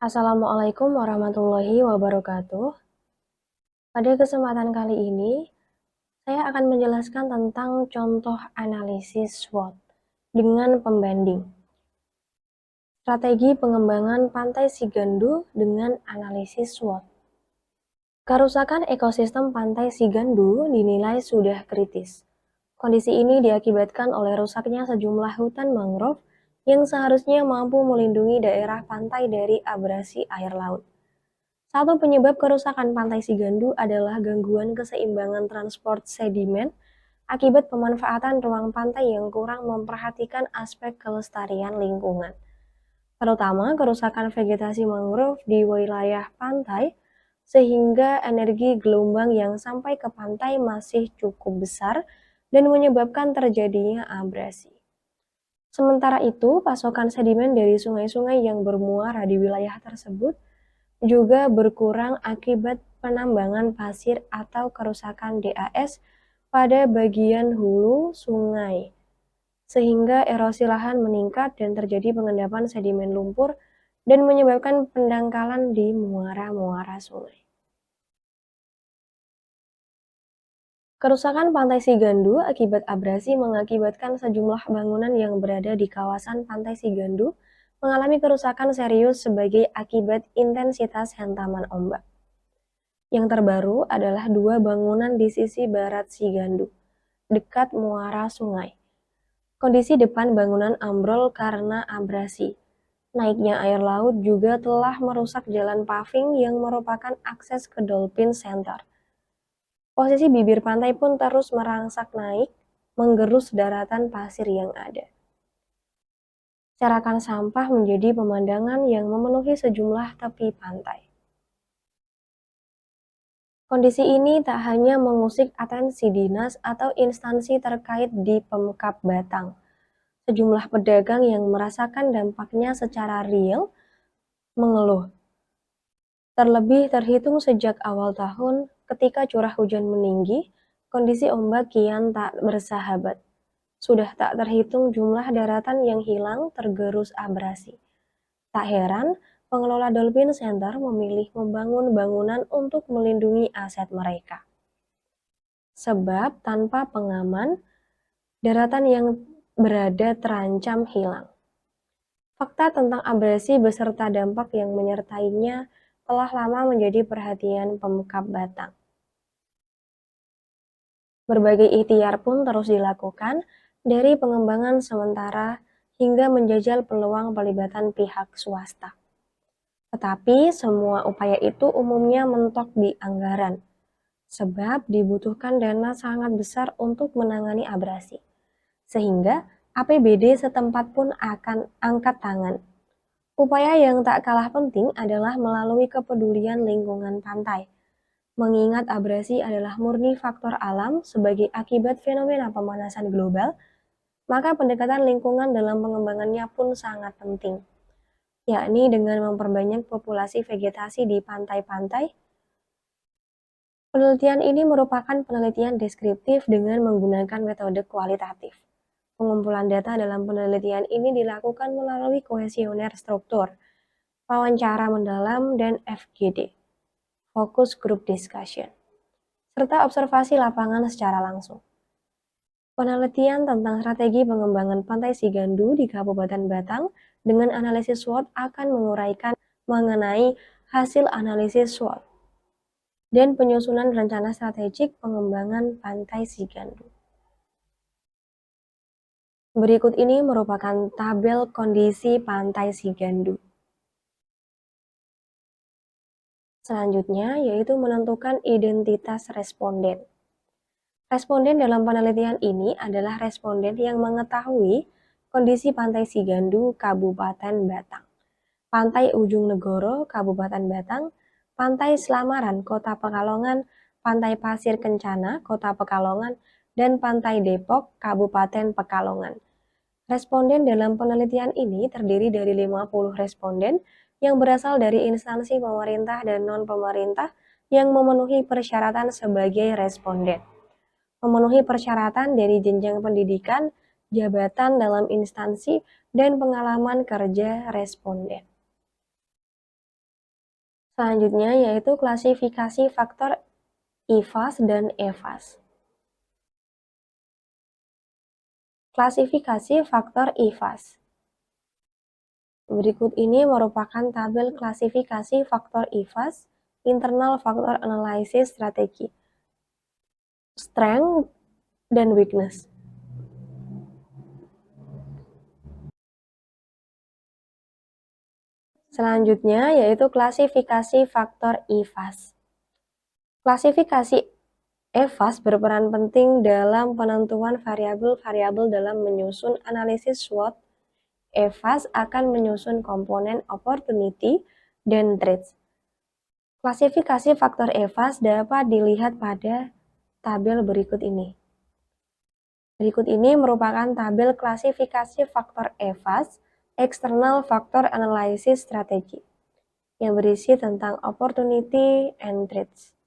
Assalamualaikum warahmatullahi wabarakatuh. Pada kesempatan kali ini, saya akan menjelaskan tentang contoh analisis SWOT dengan pembanding. Strategi pengembangan Pantai Sigandu dengan analisis SWOT. Kerusakan ekosistem Pantai Sigandu dinilai sudah kritis. Kondisi ini diakibatkan oleh rusaknya sejumlah hutan mangrove yang seharusnya mampu melindungi daerah pantai dari abrasi air laut. Satu penyebab kerusakan Pantai Sigandu adalah gangguan keseimbangan transport sedimen akibat pemanfaatan ruang pantai yang kurang memperhatikan aspek kelestarian lingkungan, terutama kerusakan vegetasi mangrove di wilayah pantai, sehingga energi gelombang yang sampai ke pantai masih cukup besar dan menyebabkan terjadinya abrasi. Sementara itu, pasokan sedimen dari sungai-sungai yang bermuara di wilayah tersebut juga berkurang akibat penambangan pasir atau kerusakan DAS pada bagian hulu sungai, sehingga erosi lahan meningkat dan terjadi pengendapan sedimen lumpur dan menyebabkan pendangkalan di muara-muara sungai. Kerusakan Pantai Sigandu akibat abrasi mengakibatkan sejumlah bangunan yang berada di kawasan Pantai Sigandu mengalami kerusakan serius sebagai akibat intensitas hentaman ombak. Yang terbaru adalah dua bangunan di sisi barat Sigandu, dekat muara sungai. Kondisi depan bangunan ambrol karena abrasi. Naiknya air laut juga telah merusak jalan paving yang merupakan akses ke Dolphin Center. Posisi bibir pantai pun terus merangsak naik, menggerus daratan pasir yang ada. Carakan sampah menjadi pemandangan yang memenuhi sejumlah tepi pantai. Kondisi ini tak hanya mengusik atensi dinas atau instansi terkait di Pemkab Batang. Sejumlah pedagang yang merasakan dampaknya secara real mengeluh. Terlebih terhitung sejak awal tahun, ketika curah hujan meninggi, kondisi ombak kian tak bersahabat. Sudah tak terhitung jumlah daratan yang hilang tergerus abrasi. Tak heran, pengelola Dolphin Center memilih membangun bangunan untuk melindungi aset mereka. Sebab tanpa pengaman, daratan yang berada terancam hilang. Fakta tentang abrasi beserta dampak yang menyertainya telah lama menjadi perhatian Pemkab Batang. Berbagai ikhtiar pun terus dilakukan, dari pengembangan sementara hingga menjajal peluang pelibatan pihak swasta. Tetapi semua upaya itu umumnya mentok di anggaran, sebab dibutuhkan dana sangat besar untuk menangani abrasi, sehingga APBD setempat pun akan angkat tangan. Upaya yang tak kalah penting adalah melalui kepedulian lingkungan pantai, mengingat abrasi adalah murni faktor alam sebagai akibat fenomena pemanasan global, maka pendekatan lingkungan dalam pengembangannya pun sangat penting, yakni dengan memperbanyak populasi vegetasi di pantai-pantai. Penelitian ini merupakan penelitian deskriptif dengan menggunakan metode kualitatif. Pengumpulan data dalam penelitian ini dilakukan melalui kuesioner struktur, wawancara mendalam, dan FGD, Focus Group Discussion, serta observasi lapangan secara langsung. Penelitian tentang strategi pengembangan Pantai Sigandu di Kabupaten Batang dengan analisis SWOT akan menguraikan mengenai hasil analisis SWOT dan penyusunan rencana strategik pengembangan Pantai Sigandu. Berikut ini merupakan tabel kondisi Pantai Sigandu. Selanjutnya yaitu menentukan identitas responden. Responden dalam penelitian ini adalah responden yang mengetahui kondisi Pantai Sigandu, Kabupaten Batang, Pantai Ujung Negoro, Kabupaten Batang, Pantai Slamaran, Kota Pekalongan, Pantai Pasir Kencana, Kota Pekalongan, dan Pantai Depok, Kabupaten Pekalongan. Responden dalam penelitian ini terdiri dari 50 responden yang berasal dari instansi pemerintah dan non-pemerintah yang memenuhi persyaratan sebagai responden. Memenuhi persyaratan dari jenjang pendidikan, jabatan dalam instansi, dan pengalaman kerja responden. Selanjutnya yaitu klasifikasi faktor IFAS dan EFAS. Klasifikasi faktor IFAS. Berikut ini merupakan tabel klasifikasi faktor IFAS, Internal Factor Analysis Strategy, Strength dan Weakness. Selanjutnya yaitu klasifikasi faktor IFAS. Klasifikasi EFAS berperan penting dalam penentuan variabel-variabel dalam menyusun analisis SWOT. EFAS akan menyusun komponen opportunity dan threats. Klasifikasi faktor EFAS dapat dilihat pada tabel berikut ini. Berikut ini merupakan tabel klasifikasi faktor EFAS, External Factor Analysis Strategy, yang berisi tentang opportunity and threats.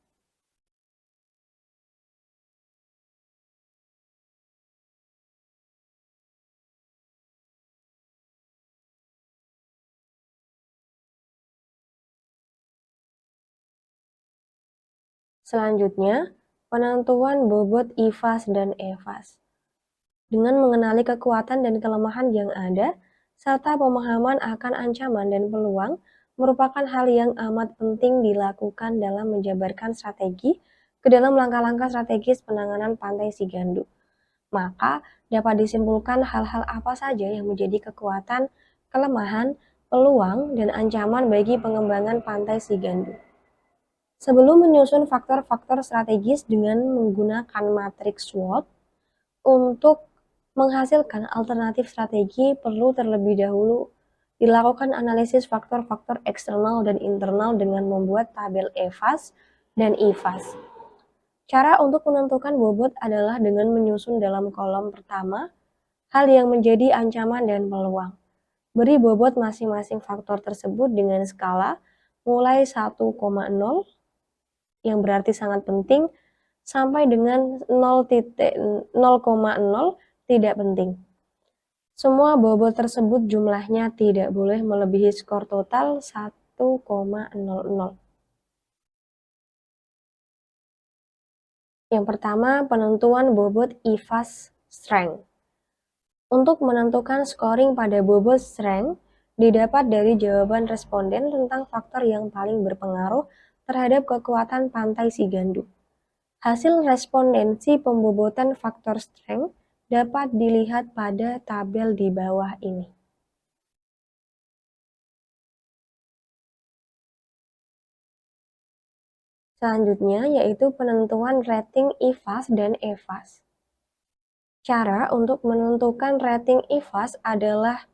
Selanjutnya, penentuan bobot IFAS dan EFAS. Dengan mengenali kekuatan dan kelemahan yang ada, serta pemahaman akan ancaman dan peluang, merupakan hal yang amat penting dilakukan dalam menjabarkan strategi ke dalam langkah-langkah strategis penanganan Pantai Sigandu. Maka, dapat disimpulkan hal-hal apa saja yang menjadi kekuatan, kelemahan, peluang, dan ancaman bagi pengembangan Pantai Sigandu. Sebelum menyusun faktor-faktor strategis dengan menggunakan matriks SWOT, untuk menghasilkan alternatif strategi perlu terlebih dahulu dilakukan analisis faktor-faktor eksternal dan internal dengan membuat tabel EFAS dan IFAS. Cara untuk menentukan bobot adalah dengan menyusun dalam kolom pertama hal yang menjadi ancaman dan peluang. Beri bobot masing-masing faktor tersebut dengan skala mulai 1,0 yang berarti sangat penting sampai dengan 0,0 tidak penting. Semua bobot tersebut jumlahnya tidak boleh melebihi skor total 1,00. Yang pertama, penentuan bobot IFAS strength. Untuk menentukan scoring pada bobot strength, didapat dari jawaban responden tentang faktor yang paling berpengaruh terhadap kekuatan Pantai Sigandu. Hasil respondensi pembobotan faktor strength dapat dilihat pada tabel di bawah ini. Selanjutnya yaitu penentuan rating IFAS dan EFAS. Cara untuk menentukan rating IFAS adalah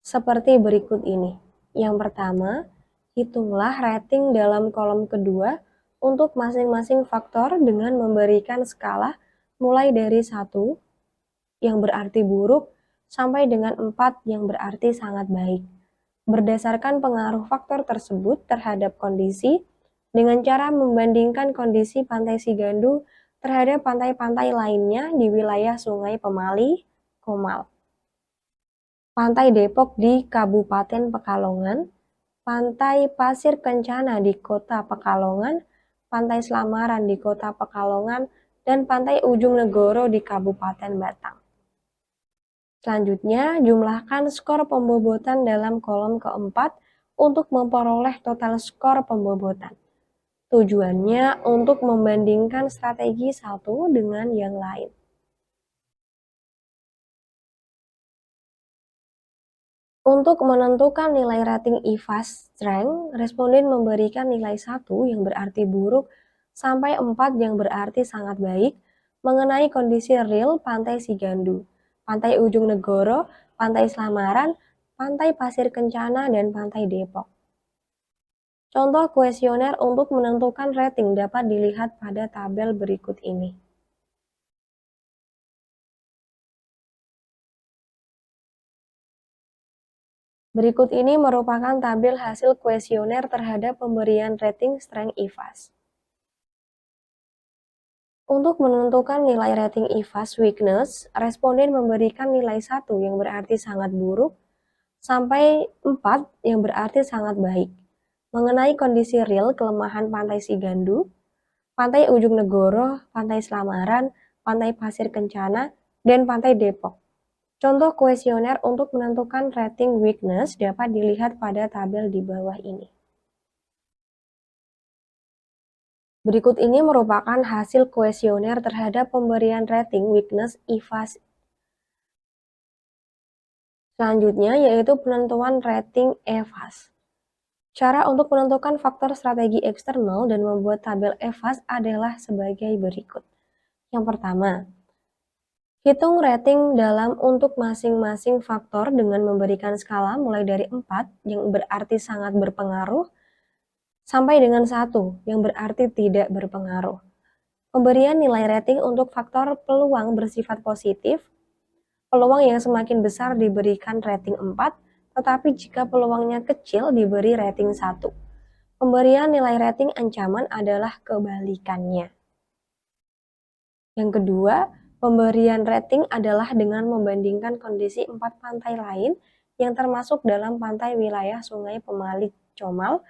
seperti berikut ini. Yang pertama, hitunglah rating dalam kolom kedua untuk masing-masing faktor dengan memberikan skala mulai dari 1 yang berarti buruk sampai dengan 4 yang berarti sangat baik. Berdasarkan pengaruh faktor tersebut terhadap kondisi dengan cara membandingkan kondisi Pantai Sigandu terhadap pantai-pantai lainnya di wilayah Sungai Pemali, Komal. Pantai Depok di Kabupaten Pekalongan, Pantai Pasir Kencana di Kota Pekalongan, Pantai Slamaran di Kota Pekalongan, dan Pantai Ujung Negoro di Kabupaten Batang. Selanjutnya, jumlahkan skor pembobotan dalam kolom keempat untuk memperoleh total skor pembobotan. Tujuannya untuk membandingkan strategi satu dengan yang lain. Untuk menentukan nilai rating IFAS strength, responden memberikan nilai 1 yang berarti buruk sampai 4 yang berarti sangat baik mengenai kondisi real Pantai Sigandu, Pantai Ujung Negoro, Pantai Slamaran, Pantai Pasir Kencana, dan Pantai Depok. Contoh kuesioner untuk menentukan rating dapat dilihat pada tabel berikut ini. Berikut ini merupakan tabel hasil kuesioner terhadap pemberian rating strength IFAS. Untuk menentukan nilai rating IFAS weakness, responden memberikan nilai 1 yang berarti sangat buruk sampai 4 yang berarti sangat baik. mengenai kondisi real kelemahan Pantai Sigandu, Pantai Ujung Negoro, Pantai Selamaran, Pantai Pasir Kencana, dan Pantai Depok. Contoh kuesioner untuk menentukan rating weakness dapat dilihat pada tabel di bawah ini. Berikut ini merupakan hasil kuesioner terhadap pemberian rating weakness IFAS. Selanjutnya yaitu penentuan rating EVAS. Cara untuk menentukan faktor strategi eksternal dan membuat tabel EVAS adalah sebagai berikut. Yang pertama, hitung rating dalam untuk masing-masing faktor dengan memberikan skala mulai dari 4 yang berarti sangat berpengaruh sampai dengan 1 yang berarti tidak berpengaruh. Pemberian nilai rating untuk faktor peluang bersifat positif, peluang yang semakin besar diberikan rating 4, tetapi jika peluangnya kecil diberi rating 1. Pemberian nilai rating ancaman adalah kebalikannya. Yang kedua, pemberian rating adalah dengan membandingkan kondisi 4 pantai lain yang termasuk dalam pantai wilayah Sungai Pemali Comal,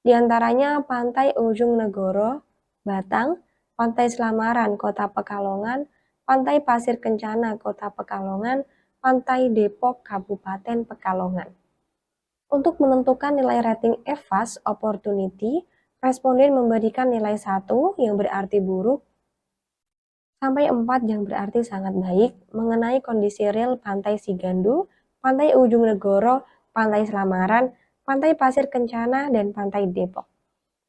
diantaranya Pantai Ujung Negoro, Batang, Pantai Selamaran, Kota Pekalongan, Pantai Pasir Kencana, Kota Pekalongan, Pantai Depok, Kabupaten Pekalongan. Untuk menentukan nilai rating EVAS Opportunity, responden memberikan nilai 1 yang berarti buruk, sampai 4 yang berarti sangat baik mengenai kondisi real Pantai Sigandu, Pantai Ujung Negoro, Pantai Selamaran, Pantai Pasir Kencana, dan Pantai Depok.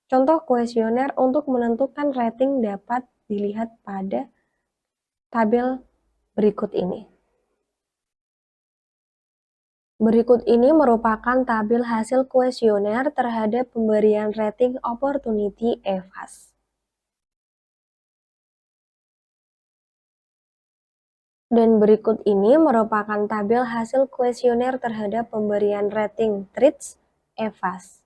Contoh kuesioner untuk menentukan rating dapat dilihat pada tabel berikut ini. Berikut ini merupakan tabel hasil kuesioner terhadap pemberian rating opportunity EVAS. Dan berikut ini merupakan tabel hasil kuesioner terhadap pemberian rating TRITS EVAS.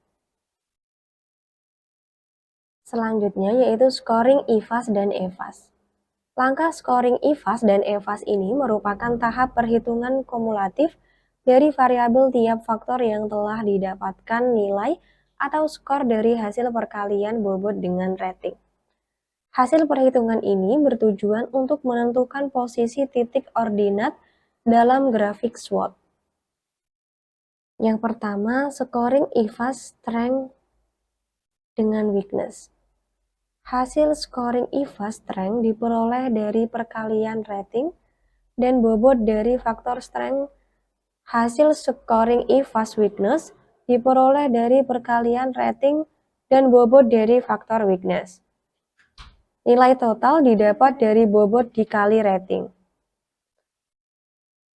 Selanjutnya yaitu scoring IVAS dan EVAS. Langkah scoring IVAS dan EVAS ini merupakan tahap perhitungan kumulatif dari variabel tiap faktor yang telah didapatkan nilai atau skor dari hasil perkalian bobot dengan rating. Hasil perhitungan ini bertujuan untuk menentukan posisi titik ordinat dalam grafik SWOT. Yang pertama, scoring IVAS strength dengan weakness. Hasil scoring IVAS strength diperoleh dari perkalian rating dan bobot dari faktor strength. Hasil scoring IVAS weakness diperoleh dari perkalian rating dan bobot dari faktor weakness. Nilai total didapat dari bobot dikali rating.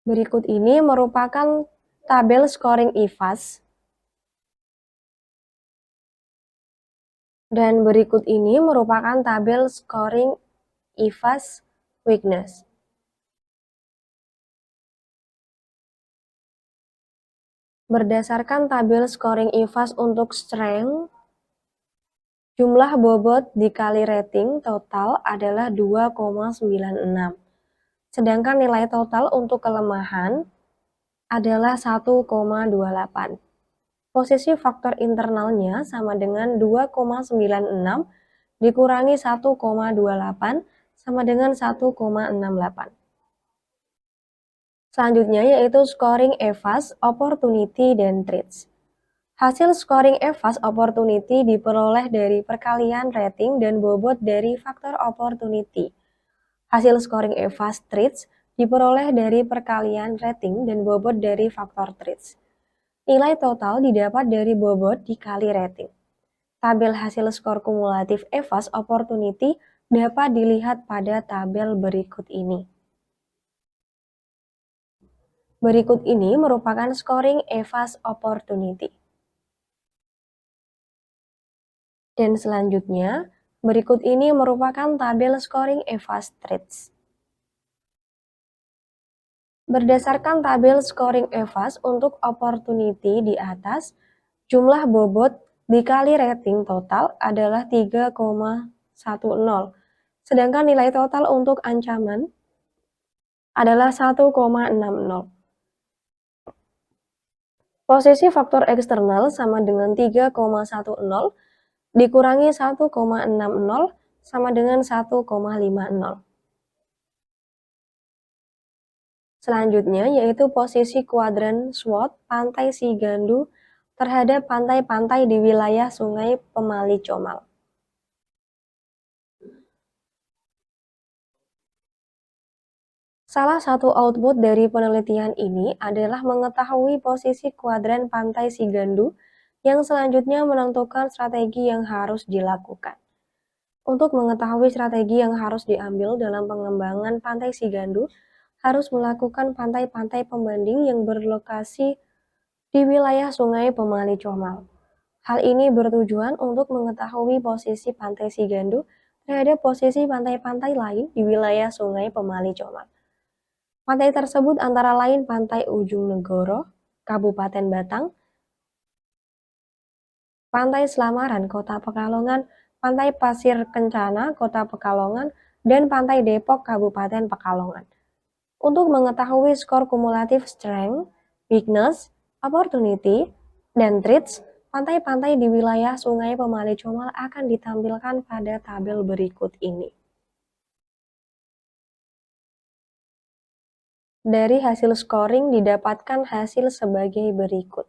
Berikut ini merupakan tabel scoring IVAS. Dan berikut ini merupakan tabel scoring IVAS weakness. Berdasarkan tabel scoring IVAS untuk strength, jumlah bobot dikali rating total adalah 2,96. Sedangkan nilai total untuk kelemahan adalah 1,28. Posisi faktor internalnya sama dengan 2,96 dikurangi 1,28 sama dengan 1,68. Selanjutnya yaitu scoring EVAS, opportunity, dan TRITS. Hasil scoring EVAS opportunity diperoleh dari perkalian rating dan bobot dari faktor opportunity. Hasil scoring EVAS TRITS diperoleh dari perkalian rating dan bobot dari faktor TRITS. Nilai total didapat dari bobot dikali rating. Tabel hasil skor kumulatif EVAS Opportunity dapat dilihat pada tabel berikut ini. Berikut ini merupakan scoring EVAS Opportunity. Dan selanjutnya, berikut ini merupakan tabel scoring EVAS TRITS. Berdasarkan tabel scoring EVAS untuk opportunity di atas, jumlah bobot dikali rating total adalah 3,10. Sedangkan nilai total untuk ancaman adalah 1,60. Posisi faktor eksternal sama dengan 3,10 dikurangi 1,60 sama dengan 1,50. Selanjutnya yaitu posisi kuadran SWOT Pantai Sigandu terhadap pantai-pantai di wilayah Sungai Pemali Comal. Salah satu output dari penelitian ini adalah mengetahui posisi kuadran Pantai Sigandu yang selanjutnya menentukan strategi yang harus dilakukan. Untuk mengetahui strategi yang harus diambil dalam pengembangan Pantai Sigandu, harus melakukan pantai-pantai pembanding yang berlokasi di wilayah Sungai Pemali Comal. Hal ini bertujuan untuk mengetahui posisi Pantai Sigandu terhadap posisi pantai-pantai lain di wilayah Sungai Pemali Comal. Pantai tersebut antara lain Pantai Ujung Negoro, Kabupaten Batang, Pantai Selamaran, Kota Pekalongan, Pantai Pasir Kencana, Kota Pekalongan, dan Pantai Depok, Kabupaten Pekalongan. Untuk mengetahui skor kumulatif strength, weakness, opportunity, dan threats, pantai-pantai di wilayah Sungai Pemali Comal akan ditampilkan pada tabel berikut ini. Dari hasil scoring didapatkan hasil sebagai berikut.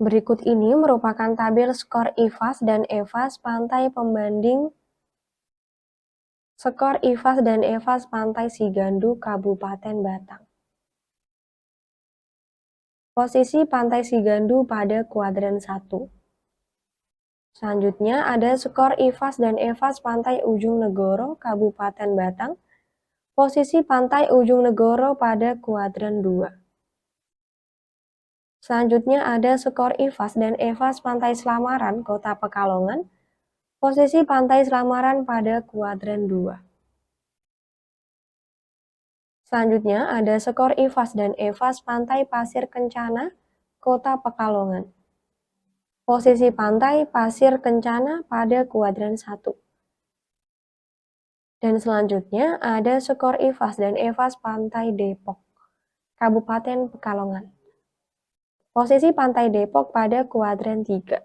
Berikut ini merupakan tabel skor IVAS dan EVAS pantai pembanding skor IVAS dan EVAS Pantai Sigandu Kabupaten Batang. Posisi Pantai Sigandu pada kuadran 1. Selanjutnya ada skor IVAS dan EVAS Pantai Ujung Negoro Kabupaten Batang. Posisi Pantai Ujung Negoro pada kuadran 2. Selanjutnya ada skor IVAS dan EVAS Pantai Selamaran Kota Pekalongan. Posisi Pantai Selamaran pada kuadran 2. Selanjutnya ada skor IVAS dan EVAS Pantai Pasir Kencana Kota Pekalongan. Posisi Pantai Pasir Kencana pada kuadran 1. Dan selanjutnya ada skor IVAS dan EVAS Pantai Depok, Kabupaten Pekalongan. Posisi Pantai Depok pada kuadran 3.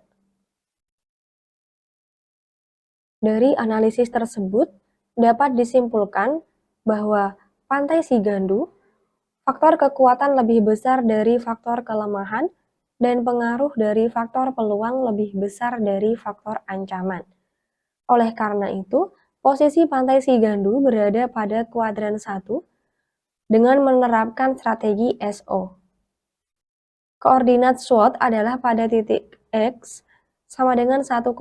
Dari analisis tersebut, dapat disimpulkan bahwa Pantai Sigandu, faktor kekuatan lebih besar dari faktor kelemahan dan pengaruh dari faktor peluang lebih besar dari faktor ancaman. Oleh karena itu, posisi Pantai Sigandu berada pada kuadran 1 dengan menerapkan strategi SO. Koordinat SWOT adalah pada titik X sama dengan 1,68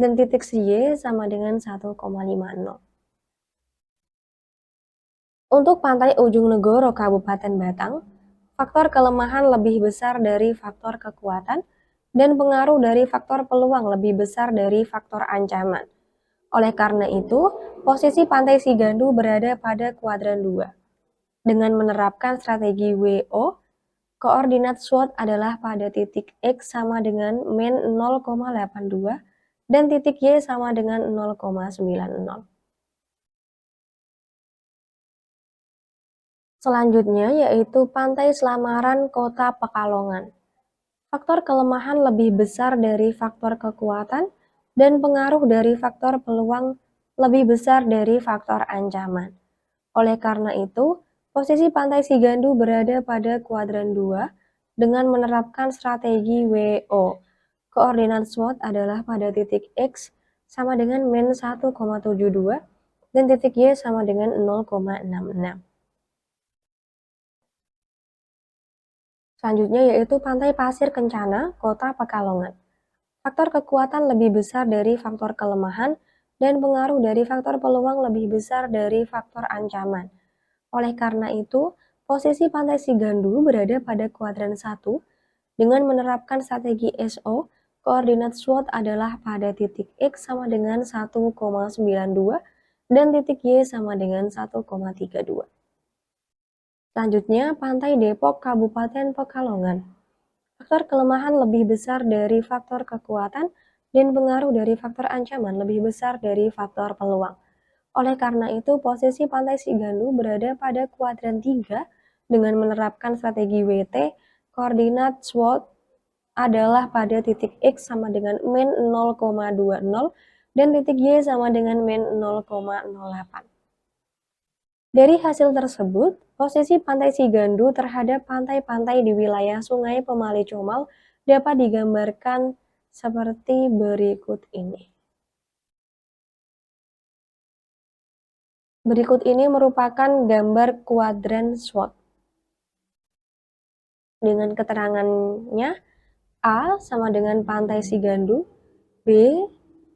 dan titik Y sama dengan 1,50. Untuk Pantai Ujung Negoro Kabupaten Batang, faktor kelemahan lebih besar dari faktor kekuatan dan pengaruh dari faktor peluang lebih besar dari faktor ancaman. Oleh karena itu, posisi Pantai Sigandu berada pada kuadran 2. Dengan menerapkan strategi WO, koordinat SWOT adalah pada titik X sama dengan min 0,82 dan titik Y sama dengan 0,90. Selanjutnya yaitu Pantai Selamaran Kota Pekalongan. Faktor kelemahan lebih besar dari faktor kekuatan dan pengaruh dari faktor peluang lebih besar dari faktor ancaman. Oleh karena itu, posisi Pantai Sigandu berada pada kuadran 2 dengan menerapkan strategi WO. Koordinat SWOT adalah pada titik X sama dengan min 1,72 dan titik Y sama dengan 0,66. Selanjutnya yaitu Pantai Pasir Kencana, Kota Pekalongan. Faktor kekuatan lebih besar dari faktor kelemahan dan pengaruh dari faktor peluang lebih besar dari faktor ancaman. Oleh karena itu, posisi Pantai Sigandu berada pada kuadran 1 dengan menerapkan strategi SO. Koordinat SWOT adalah pada titik X sama dengan 1,92 dan titik Y sama dengan 1,32. Selanjutnya, Pantai Depok Kabupaten Pekalongan. Faktor kelemahan lebih besar dari faktor kekuatan dan pengaruh dari faktor ancaman lebih besar dari faktor peluang. Oleh karena itu, posisi Pantai Sigandu berada pada kuadran 3 Dengan menerapkan strategi WT, koordinat SWOT adalah pada titik X sama dengan min 0,20 dan titik Y sama dengan min 0,08. Dari hasil tersebut, posisi Pantai Sigandu terhadap pantai-pantai di wilayah Sungai Pemali Comal dapat digambarkan seperti berikut ini. Berikut ini merupakan gambar kuadran SWOT. Dengan keterangannya, A sama dengan Pantai Sigandu, B.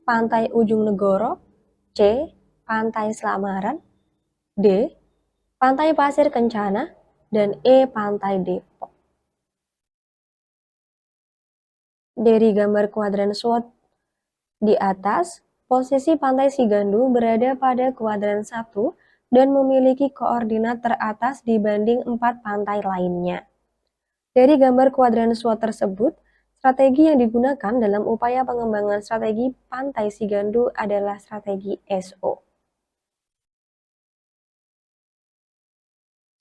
Pantai Ujung Negoro, C. Pantai Selamaran, D. Pantai Pasir Kencana, dan E. Pantai Depok. Dari gambar kuadran SWOT di atas, posisi Pantai Sigandu berada pada kuadran 1 dan memiliki koordinat teratas dibanding 4 pantai lainnya. Dari gambar kuadran SWOT tersebut, strategi yang digunakan dalam upaya pengembangan strategi Pantai Sigandu adalah strategi SO.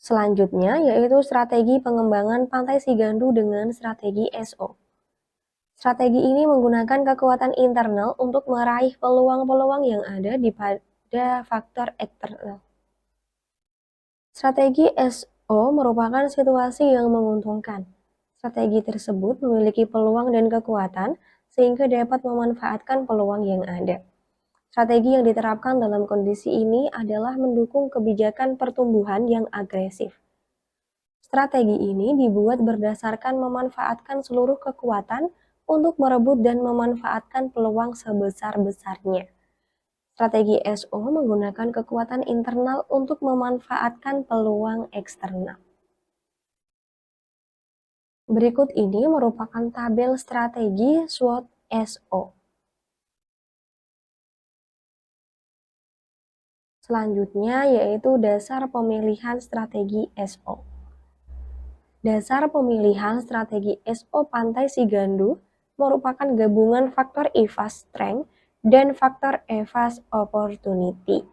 Selanjutnya yaitu strategi pengembangan Pantai Sigandu dengan strategi SO. Strategi ini menggunakan kekuatan internal untuk meraih peluang-peluang yang ada pada faktor eksternal. Strategi SO merupakan situasi yang menguntungkan. Strategi tersebut memiliki peluang dan kekuatan sehingga dapat memanfaatkan peluang yang ada. Strategi yang diterapkan dalam kondisi ini adalah mendukung kebijakan pertumbuhan yang agresif. Strategi ini dibuat berdasarkan memanfaatkan seluruh kekuatan untuk merebut dan memanfaatkan peluang sebesar-besarnya. Strategi SO menggunakan kekuatan internal untuk memanfaatkan peluang eksternal. Berikut ini merupakan tabel strategi SWOT SO. Selanjutnya yaitu dasar pemilihan strategi SO. Dasar pemilihan strategi SO Pantai Sigandu merupakan gabungan faktor EVAS strength dan faktor EVAS opportunity.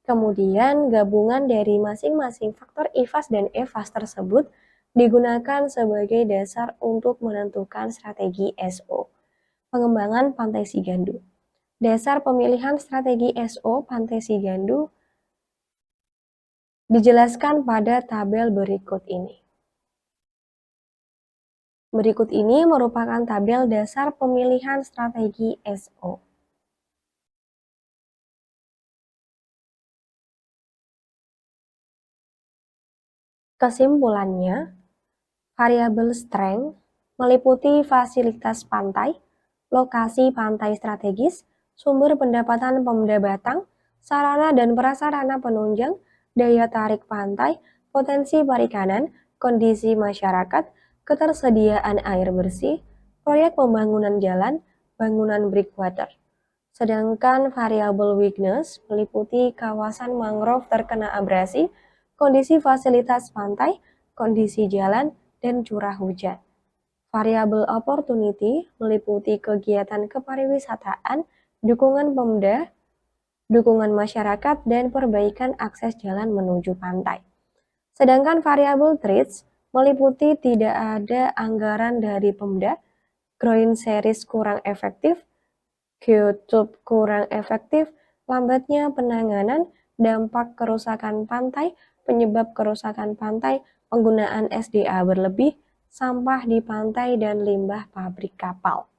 Kemudian gabungan dari masing-masing faktor EVAS dan EVAS tersebut digunakan sebagai dasar untuk menentukan strategi SO. Pengembangan Pantai Sigandu. Dasar pemilihan strategi SO Pantai Sigandu dijelaskan pada tabel berikut ini. Berikut ini merupakan tabel dasar pemilihan strategi SO. Kesimpulannya, variabel strength meliputi fasilitas pantai, lokasi pantai strategis, sumber pendapatan Pemda Batang, sarana dan prasarana penunjang, daya tarik pantai, potensi perikanan, kondisi masyarakat, ketersediaan air bersih, proyek pembangunan jalan, bangunan breakwater. Sedangkan variabel weakness meliputi kawasan mangrove terkena abrasi, kondisi fasilitas pantai, kondisi jalan, dan curah hujan. Variabel opportunity meliputi kegiatan kepariwisataan, dukungan Pemda, dukungan masyarakat, dan perbaikan akses jalan menuju pantai. Sedangkan variabel threats meliputi tidak ada anggaran dari Pemda, growing series kurang efektif, YouTube kurang efektif, lambatnya penanganan, dampak kerusakan pantai, penyebab kerusakan pantai, penggunaan SDA berlebih, sampah di pantai, dan limbah pabrik kapal.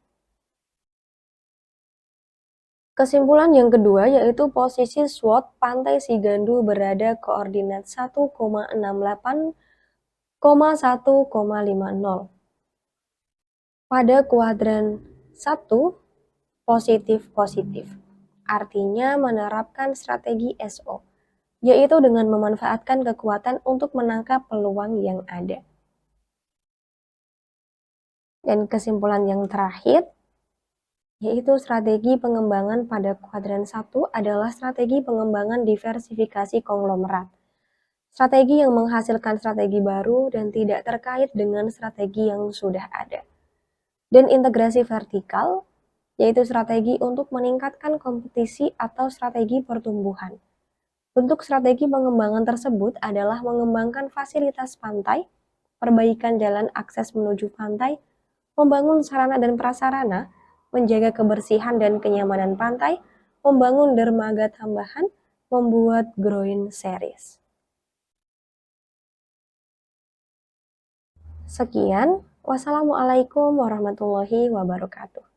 Kesimpulan yang kedua yaitu posisi SWOT Pantai Sigandu berada koordinat 1,68,1,50. Pada kuadran 1, positif-positif, artinya menerapkan strategi SO, yaitu dengan memanfaatkan kekuatan untuk menangkap peluang yang ada. Dan kesimpulan yang terakhir, yaitu strategi pengembangan pada kuadran 1 adalah strategi pengembangan diversifikasi konglomerat. Strategi yang menghasilkan strategi baru dan tidak terkait dengan strategi yang sudah ada. Dan integrasi vertikal, yaitu strategi untuk meningkatkan kompetisi atau strategi pertumbuhan. Bentuk strategi pengembangan tersebut adalah mengembangkan fasilitas pantai, perbaikan jalan akses menuju pantai, membangun sarana dan prasarana, menjaga kebersihan dan kenyamanan pantai, membangun dermaga tambahan, membuat groin series. Sekian, wassalamualaikum warahmatullahi wabarakatuh.